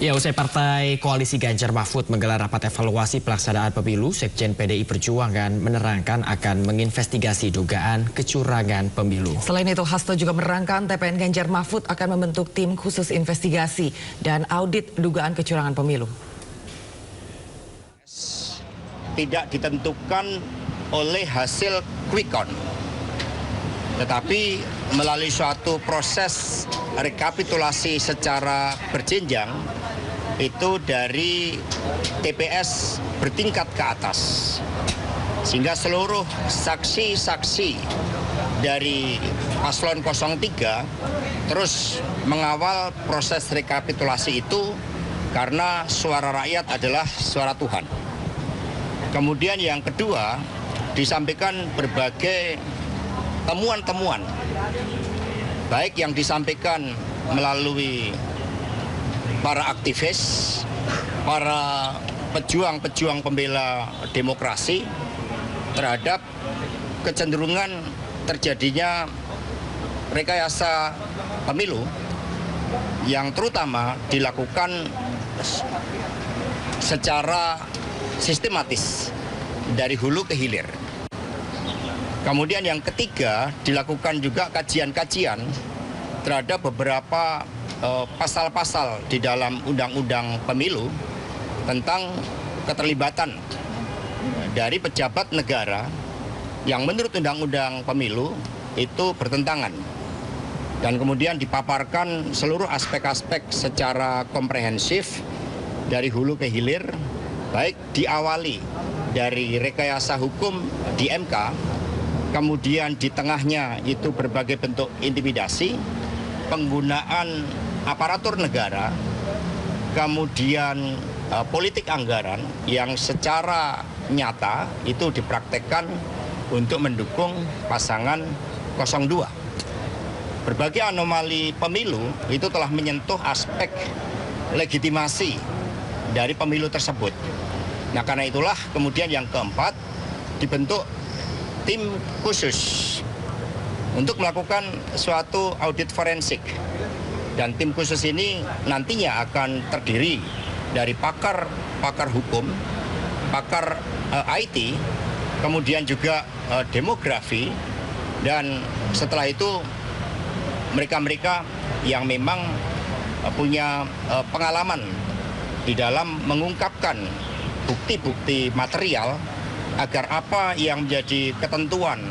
Ya, usai Partai Koalisi Ganjar Mahfud menggelar rapat evaluasi pelaksanaan pemilu, Sekjen PDI Perjuangan menerangkan akan menginvestigasi dugaan kecurangan pemilu. Selain itu, Hasto juga menerangkan TPN Ganjar Mahfud akan membentuk tim khusus investigasi dan audit dugaan kecurangan pemilu. Tidak ditentukan oleh hasil quick count, tetapi melalui suatu proses rekapitulasi secara berjenjang, itu dari TPS bertingkat ke atas, sehingga seluruh saksi-saksi dari paslon 03 terus mengawal proses rekapitulasi itu, karena suara rakyat adalah suara Tuhan. Kemudian yang kedua, disampaikan berbagai temuan-temuan, baik yang disampaikan melalui para aktivis, para pejuang-pejuang pembela demokrasi terhadap kecenderungan terjadinya rekayasa pemilu yang terutama dilakukan secara sistematis dari hulu ke hilir. Kemudian yang ketiga, dilakukan juga kajian-kajian terhadap beberapa pasal-pasal di dalam Undang-Undang Pemilu tentang keterlibatan dari pejabat negara yang menurut Undang-Undang Pemilu itu bertentangan. Dan kemudian dipaparkan seluruh aspek-aspek secara komprehensif dari hulu ke hilir, baik diawali dari rekayasa hukum di MK, kemudian di tengahnya itu berbagai bentuk intimidasi, penggunaan aparatur negara, kemudian politik anggaran yang secara nyata itu dipraktekkan untuk mendukung pasangan 02. Berbagai anomali pemilu itu telah menyentuh aspek legitimasi dari pemilu tersebut. Nah, karena itulah kemudian yang keempat, dibentuk tim khusus untuk melakukan suatu audit forensik. Dan tim khusus ini nantinya akan terdiri dari pakar hukum, pakar IT, kemudian juga demografi, dan setelah itu mereka-mereka yang memang punya pengalaman di dalam mengungkapkan bukti-bukti material agar apa yang menjadi ketentuan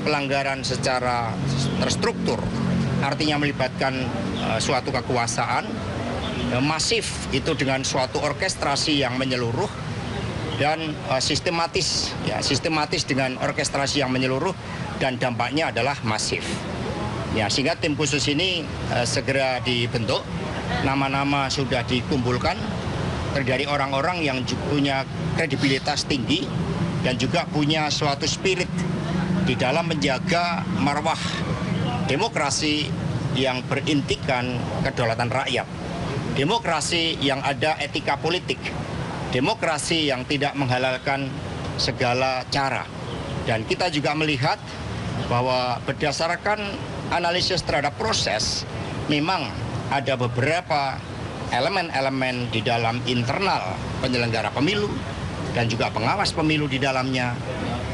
pelanggaran secara terstruktur, artinya melibatkan suatu kekuasaan masif itu dengan suatu orkestrasi yang menyeluruh dan sistematis dengan orkestrasi yang menyeluruh dan dampaknya adalah masif. Ya, sehingga tim khusus ini segera dibentuk, nama-nama sudah dikumpulkan dari orang-orang yang punya kredibilitas tinggi dan juga punya suatu spirit di dalam menjaga marwah demokrasi yang berintikan kedaulatan rakyat, demokrasi yang ada etika politik, demokrasi yang tidak menghalalkan segala cara. Dan kita juga melihat bahwa berdasarkan analisis terhadap proses, memang ada beberapa elemen-elemen di dalam internal penyelenggara pemilu dan juga pengawas pemilu di dalamnya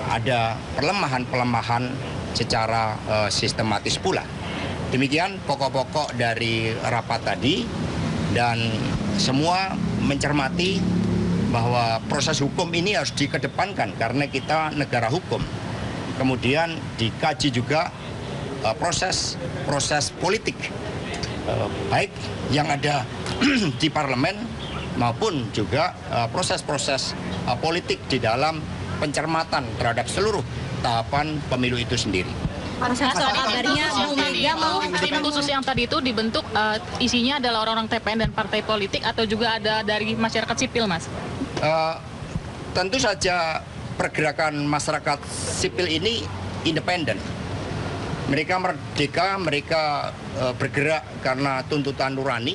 ada pelemahan-pelemahan secara sistematis pula. Demikian pokok-pokok dari rapat tadi, dan semua mencermati bahwa proses hukum ini harus dikedepankan karena kita negara hukum. Kemudian dikaji juga proses politik, baik yang ada di parlemen maupun juga proses-proses politik di dalam pencermatan terhadap seluruh tahapan pemilu itu sendiri. Kabarnya tim khusus yang tadi itu dibentuk isinya adalah orang-orang TPN dan partai politik atau juga ada dari masyarakat sipil, Mas? Tentu saja pergerakan masyarakat sipil ini independen. Mereka merdeka, mereka bergerak karena tuntutan nurani.